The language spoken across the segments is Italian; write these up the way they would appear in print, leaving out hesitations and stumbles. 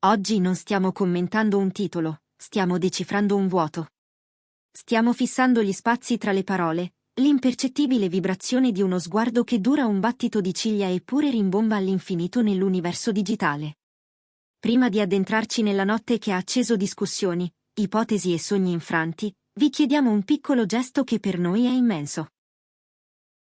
Oggi non stiamo commentando un titolo, stiamo decifrando un vuoto. Stiamo fissando gli spazi tra le parole, l'impercettibile vibrazione di uno sguardo che dura un battito di ciglia eppure rimbomba all'infinito nell'universo digitale. Prima di addentrarci nella notte che ha acceso discussioni, ipotesi e sogni infranti, vi chiediamo un piccolo gesto che per noi è immenso.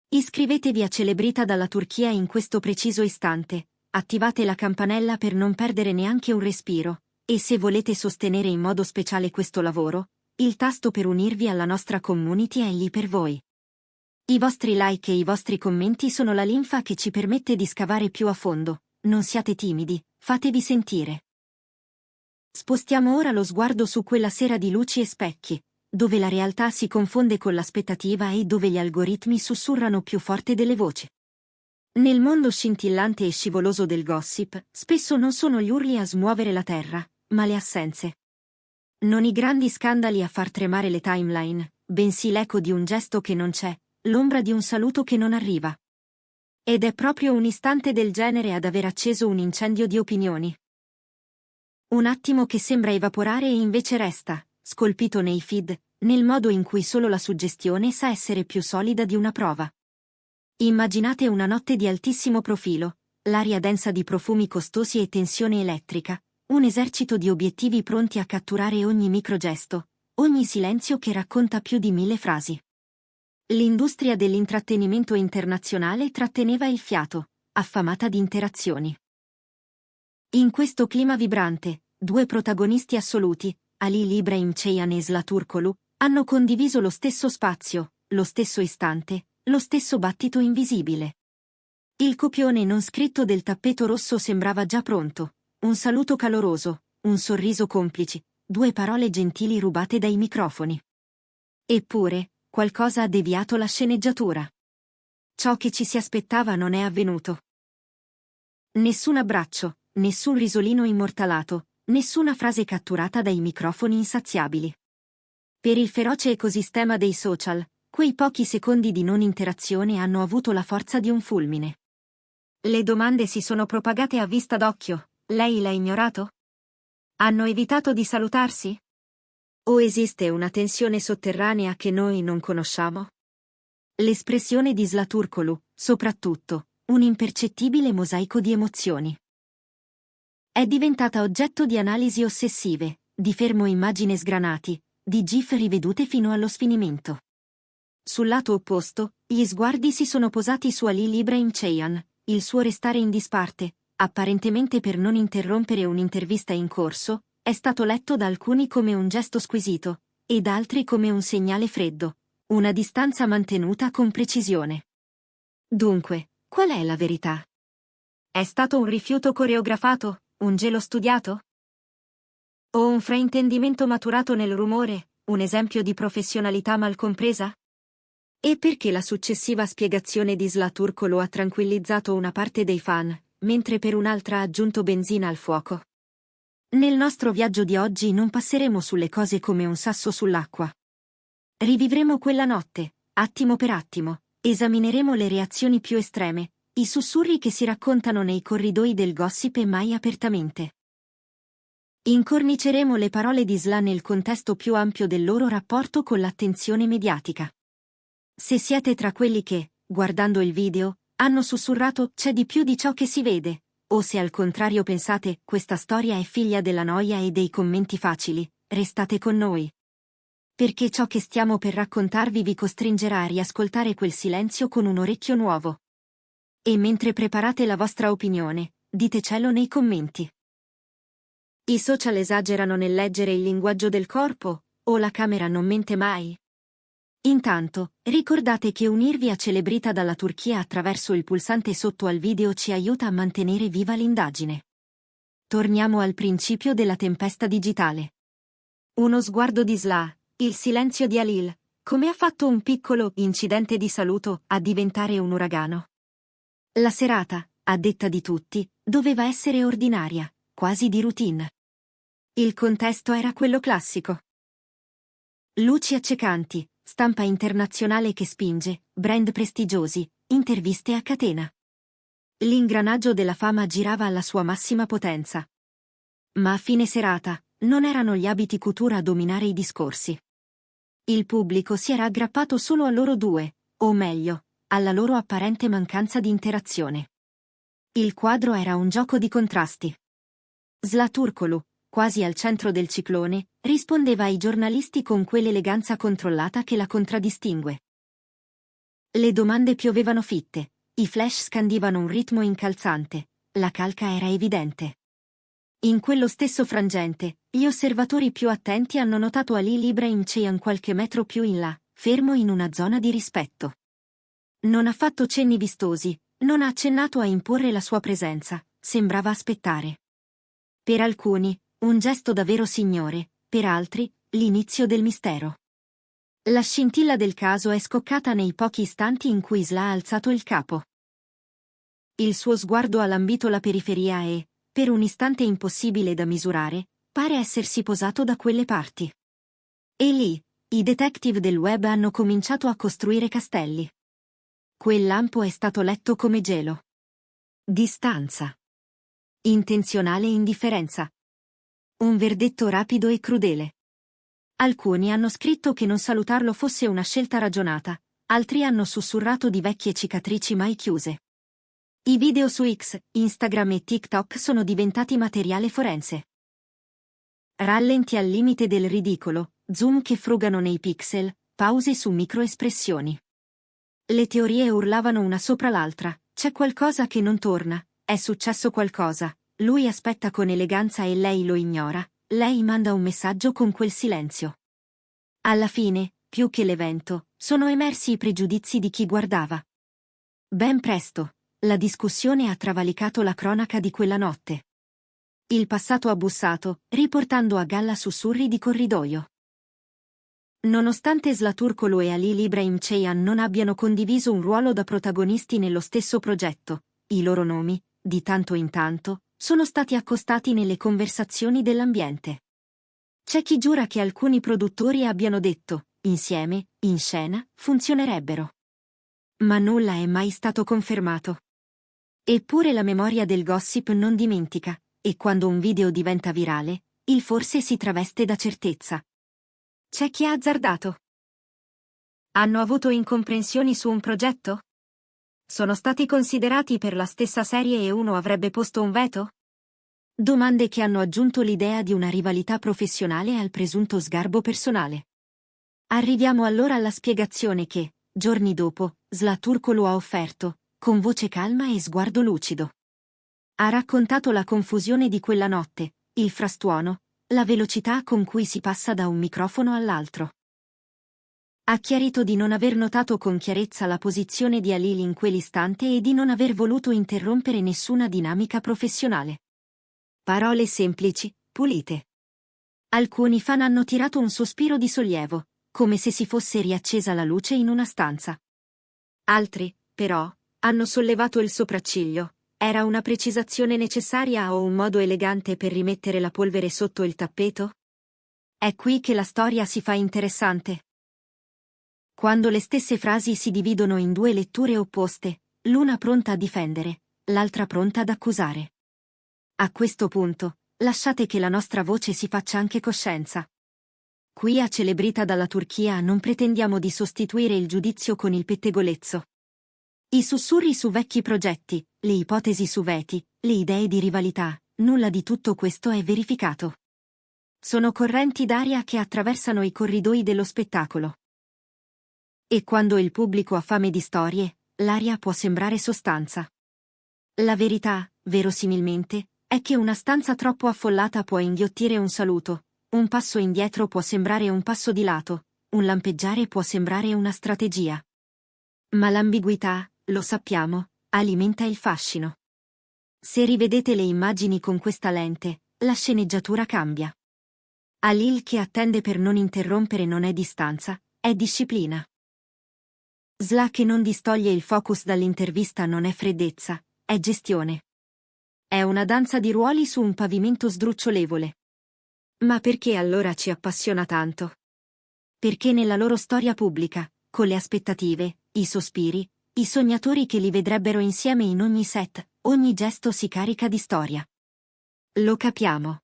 Iscrivetevi a Celebrita dalla Turchia in questo preciso istante, attivate la campanella per non perdere neanche un respiro, e se volete sostenere in modo speciale questo lavoro, il tasto per unirvi alla nostra community è lì per voi. I vostri like e i vostri commenti sono la linfa che ci permette di scavare più a fondo, non siate timidi, fatevi sentire. Spostiamo ora lo sguardo su quella sera di luci e specchi, dove la realtà si confonde con l'aspettativa e dove gli algoritmi sussurrano più forte delle voci. Nel mondo scintillante e scivoloso del gossip, spesso non sono gli urli a smuovere la terra, ma le assenze. Non i grandi scandali a far tremare le timeline, bensì l'eco di un gesto che non c'è, l'ombra di un saluto che non arriva. Ed è proprio un istante del genere ad aver acceso un incendio di opinioni. Un attimo che sembra evaporare e invece resta, scolpito nei feed, nel modo in cui solo la suggestione sa essere più solida di una prova. Immaginate una notte di altissimo profilo, l'aria densa di profumi costosi e tensione elettrica, un esercito di obiettivi pronti a catturare ogni microgesto, ogni silenzio che racconta più di 1000 frasi. L'industria dell'intrattenimento internazionale tratteneva il fiato, affamata di interazioni. In questo clima vibrante, due protagonisti assoluti, Ali Ibrahim Ceyhan e Sıla Turkoglu, hanno condiviso lo stesso spazio, lo stesso istante, lo stesso battito invisibile. Il copione non scritto del tappeto rosso sembrava già pronto, un saluto caloroso, un sorriso complici, due parole gentili rubate dai microfoni. Eppure, qualcosa ha deviato la sceneggiatura. Ciò che ci si aspettava non è avvenuto. Nessun abbraccio, nessun risolino immortalato, nessuna frase catturata dai microfoni insaziabili. Per il feroce ecosistema dei social, quei pochi secondi di non interazione hanno avuto la forza di un fulmine. Le domande si sono propagate a vista d'occhio: lei l'ha ignorato? Hanno evitato di salutarsi? O esiste una tensione sotterranea che noi non conosciamo? L'espressione di Sıla Turkoglu, soprattutto, un impercettibile mosaico di emozioni. È diventata oggetto di analisi ossessive, di fermo immagine sgranati, di gif rivedute fino allo sfinimento. Sul lato opposto, gli sguardi si sono posati su Ali Ibrahim Ceyhan, il suo restare in disparte, apparentemente per non interrompere un'intervista in corso, è stato letto da alcuni come un gesto squisito, e da altri come un segnale freddo, una distanza mantenuta con precisione. Dunque, qual è la verità? È stato un rifiuto coreografato, un gelo studiato? O un fraintendimento maturato nel rumore, un esempio di professionalità mal compresa? E perché la successiva spiegazione di Sıla Turkoglu ha tranquillizzato una parte dei fan, mentre per un'altra ha aggiunto benzina al fuoco? Nel nostro viaggio di oggi non passeremo sulle cose come un sasso sull'acqua. Rivivremo quella notte, attimo per attimo, esamineremo le reazioni più estreme, i sussurri che si raccontano nei corridoi del gossip e mai apertamente. Incorniceremo le parole di Sıla nel contesto più ampio del loro rapporto con l'attenzione mediatica. Se siete tra quelli che, guardando il video, hanno sussurrato "c'è di più di ciò che si vede", o se al contrario pensate "questa storia è figlia della noia e dei commenti facili", restate con noi. Perché ciò che stiamo per raccontarvi vi costringerà a riascoltare quel silenzio con un orecchio nuovo. E mentre preparate la vostra opinione, ditecelo nei commenti. I social esagerano nel leggere il linguaggio del corpo, o la camera non mente mai? Intanto, ricordate che unirvi a Celebrita dalla Turchia attraverso il pulsante sotto al video ci aiuta a mantenere viva l'indagine. Torniamo al principio della tempesta digitale. Uno sguardo di Sıla, il silenzio di Halil, come ha fatto un piccolo incidente di saluto a diventare un uragano. La serata, a detta di tutti, doveva essere ordinaria, quasi di routine. Il contesto era quello classico. Luci accecanti, stampa internazionale che spinge, brand prestigiosi, interviste a catena. L'ingranaggio della fama girava alla sua massima potenza. Ma a fine serata, non erano gli abiti couture a dominare i discorsi. Il pubblico si era aggrappato solo a loro due, o meglio, alla loro apparente mancanza di interazione. Il quadro era un gioco di contrasti. Zlaturkoglu, quasi al centro del ciclone, rispondeva ai giornalisti con quell'eleganza controllata che la contraddistingue. Le domande piovevano fitte, i flash scandivano un ritmo incalzante, la calca era evidente. In quello stesso frangente, gli osservatori più attenti hanno notato Ali Ibrahim Ceyhan qualche metro più in là, fermo in una zona di rispetto. Non ha fatto cenni vistosi, non ha accennato a imporre la sua presenza, sembrava aspettare. Per alcuni, un gesto davvero signore, per altri, l'inizio del mistero. La scintilla del caso è scoccata nei pochi istanti in cui Isla ha alzato il capo. Il suo sguardo ha lambito la periferia e, per un istante impossibile da misurare, pare essersi posato da quelle parti. E lì, i detective del web hanno cominciato a costruire castelli. Quel lampo è stato letto come gelo. Distanza. Intenzionale indifferenza. Un verdetto rapido e crudele. Alcuni hanno scritto che non salutarlo fosse una scelta ragionata, altri hanno sussurrato di vecchie cicatrici mai chiuse. I video su X, Instagram e TikTok sono diventati materiale forense. Rallenti al limite del ridicolo, zoom che frugano nei pixel, pause su microespressioni. Le teorie urlavano una sopra l'altra, c'è qualcosa che non torna, è successo qualcosa, lui aspetta con eleganza e lei lo ignora, lei manda un messaggio con quel silenzio. Alla fine, più che l'evento, sono emersi i pregiudizi di chi guardava. Ben presto, la discussione ha travalicato la cronaca di quella notte. Il passato ha bussato, riportando a galla sussurri di corridoio. Nonostante Zlaturkoglu e Ali Ibrahim Ceyhan non abbiano condiviso un ruolo da protagonisti nello stesso progetto, i loro nomi, di tanto in tanto, sono stati accostati nelle conversazioni dell'ambiente. C'è chi giura che alcuni produttori abbiano detto, insieme, in scena, funzionerebbero. Ma nulla è mai stato confermato. Eppure la memoria del gossip non dimentica, e quando un video diventa virale, il forse si traveste da certezza. C'è chi ha azzardato. Hanno avuto incomprensioni su un progetto? Sono stati considerati per la stessa serie e uno avrebbe posto un veto? Domande che hanno aggiunto l'idea di una rivalità professionale al presunto sgarbo personale. Arriviamo allora alla spiegazione che, giorni dopo, Zlaturkoglu ha offerto, con voce calma e sguardo lucido. Ha raccontato la confusione di quella notte, il frastuono, la velocità con cui si passa da un microfono all'altro. Ha chiarito di non aver notato con chiarezza la posizione di Halil in quell'istante e di non aver voluto interrompere nessuna dinamica professionale. Parole semplici, pulite. Alcuni fan hanno tirato un sospiro di sollievo, come se si fosse riaccesa la luce in una stanza. Altri, però, hanno sollevato il sopracciglio. Era una precisazione necessaria o un modo elegante per rimettere la polvere sotto il tappeto? È qui che la storia si fa interessante. Quando le stesse frasi si dividono in due letture opposte, l'una pronta a difendere, l'altra pronta ad accusare. A questo punto, lasciate che la nostra voce si faccia anche coscienza. Qui a Celebrita dalla Turchia non pretendiamo di sostituire il giudizio con il pettegolezzo. I sussurri su vecchi progetti, le ipotesi su veti, le idee di rivalità, nulla di tutto questo è verificato. Sono correnti d'aria che attraversano i corridoi dello spettacolo. E quando il pubblico ha fame di storie, l'aria può sembrare sostanza. La verità, verosimilmente, è che una stanza troppo affollata può inghiottire un saluto, un passo indietro può sembrare un passo di lato, un lampeggiare può sembrare una strategia. Ma l'ambiguità, lo sappiamo, alimenta il fascino. Se rivedete le immagini con questa lente, la sceneggiatura cambia. Halil che attende per non interrompere non è distanza, è disciplina. Zla che non distoglie il focus dall'intervista non è freddezza, è gestione. È una danza di ruoli su un pavimento sdrucciolevole. Ma perché allora ci appassiona tanto? Perché nella loro storia pubblica, con le aspettative, i sospiri, i sognatori che li vedrebbero insieme in ogni set, ogni gesto si carica di storia. Lo capiamo.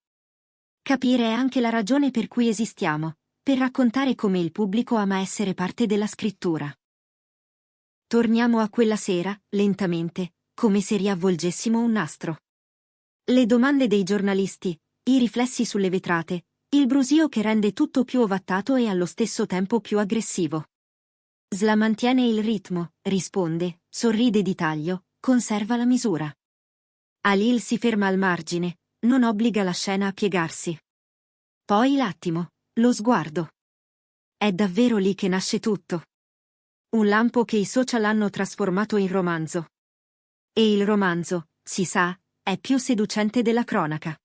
Capire è anche la ragione per cui esistiamo, per raccontare come il pubblico ama essere parte della scrittura. Torniamo a quella sera, lentamente, come se riavvolgessimo un nastro. Le domande dei giornalisti, i riflessi sulle vetrate, il brusio che rende tutto più ovattato e allo stesso tempo più aggressivo. Sla mantiene il ritmo, risponde, sorride di taglio, conserva la misura. Halil si ferma al margine, non obbliga la scena a piegarsi. Poi l'attimo, lo sguardo. È davvero lì che nasce tutto. Un lampo che i social hanno trasformato in romanzo. E il romanzo, si sa, è più seducente della cronaca.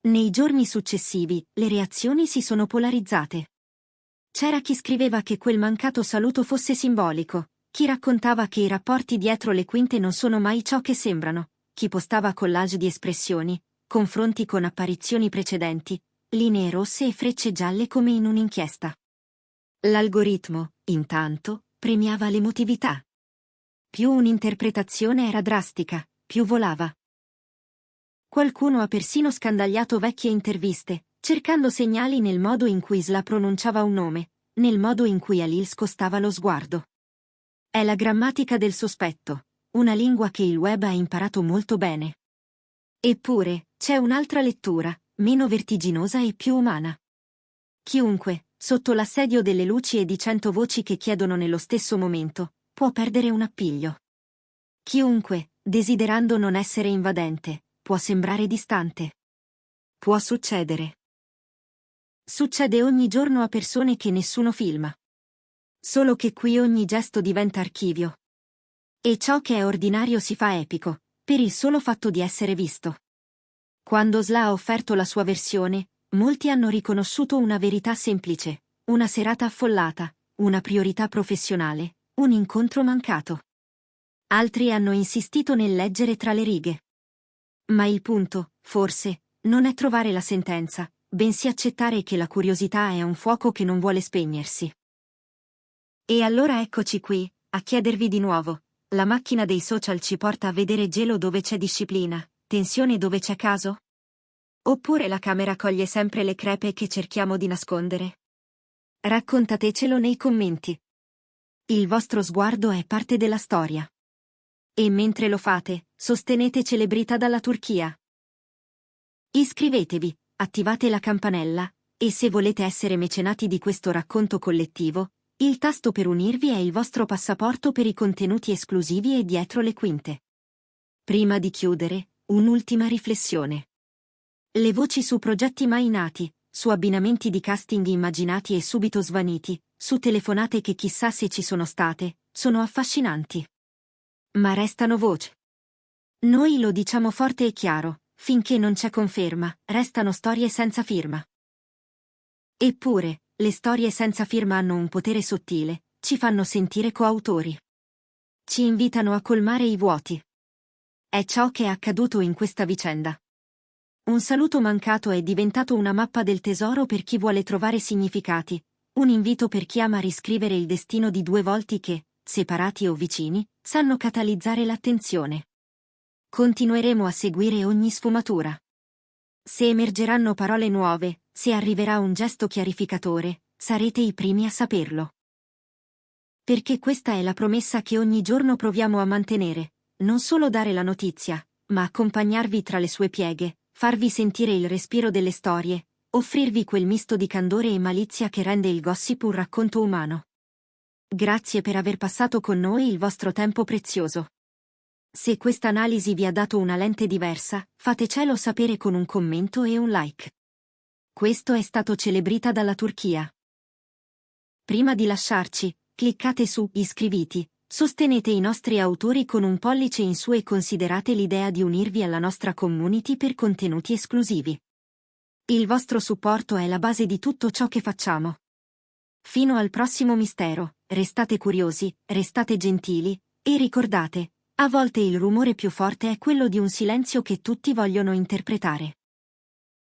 Nei giorni successivi, le reazioni si sono polarizzate. C'era chi scriveva che quel mancato saluto fosse simbolico, chi raccontava che i rapporti dietro le quinte non sono mai ciò che sembrano, chi postava collage di espressioni, confronti con apparizioni precedenti, linee rosse e frecce gialle come in un'inchiesta. L'algoritmo, intanto, premiava l'emotività. Più un'interpretazione era drastica, più volava. Qualcuno ha persino scandagliato vecchie interviste, cercando segnali nel modo in cui Sla pronunciava un nome, nel modo in cui Halil scostava lo sguardo. È la grammatica del sospetto, una lingua che il web ha imparato molto bene. Eppure, c'è un'altra lettura, meno vertiginosa e più umana. Chiunque, sotto l'assedio delle luci e di 100 voci che chiedono nello stesso momento, può perdere un appiglio. Chiunque, desiderando non essere invadente, può sembrare distante. Può succedere. Succede ogni giorno a persone che nessuno filma. Solo che qui ogni gesto diventa archivio. E ciò che è ordinario si fa epico, per il solo fatto di essere visto. Quando Sla ha offerto la sua versione, molti hanno riconosciuto una verità semplice, una serata affollata, una priorità professionale, un incontro mancato. Altri hanno insistito nel leggere tra le righe. Ma il punto, forse, non è trovare la sentenza, bensì accettare che la curiosità è un fuoco che non vuole spegnersi. E allora eccoci qui, a chiedervi di nuovo, la macchina dei social ci porta a vedere gelo dove c'è disciplina, tensione dove c'è caso? Oppure la camera coglie sempre le crepe che cerchiamo di nascondere? Raccontatecelo nei commenti. Il vostro sguardo è parte della storia. E mentre lo fate, sostenete Celebrita dalla Turchia. Iscrivetevi, attivate la campanella, e se volete essere mecenati di questo racconto collettivo, il tasto per unirvi è il vostro passaporto per i contenuti esclusivi e dietro le quinte. Prima di chiudere, un'ultima riflessione. Le voci su progetti mai nati, su abbinamenti di casting immaginati e subito svaniti, su telefonate che chissà se ci sono state, sono affascinanti. Ma restano voci. Noi lo diciamo forte e chiaro, finché non c'è conferma, restano storie senza firma. Eppure, le storie senza firma hanno un potere sottile, ci fanno sentire coautori. Ci invitano a colmare i vuoti. È ciò che è accaduto in questa vicenda. Un saluto mancato è diventato una mappa del tesoro per chi vuole trovare significati, un invito per chi ama riscrivere il destino di due volti che, separati o vicini, sanno catalizzare l'attenzione. Continueremo a seguire ogni sfumatura. Se emergeranno parole nuove, se arriverà un gesto chiarificatore, sarete i primi a saperlo. Perché questa è la promessa che ogni giorno proviamo a mantenere, non solo dare la notizia, ma accompagnarvi tra le sue pieghe, farvi sentire il respiro delle storie, offrirvi quel misto di candore e malizia che rende il gossip un racconto umano. Grazie per aver passato con noi il vostro tempo prezioso. Se questa analisi vi ha dato una lente diversa, fatecelo sapere con un commento e un like. Questo è stato Celebrita dalla Turchia. Prima di lasciarci, cliccate su Iscriviti, sostenete i nostri autori con un pollice in su e considerate l'idea di unirvi alla nostra community per contenuti esclusivi. Il vostro supporto è la base di tutto ciò che facciamo. Fino al prossimo mistero, restate curiosi, restate gentili, e ricordate, a volte il rumore più forte è quello di un silenzio che tutti vogliono interpretare.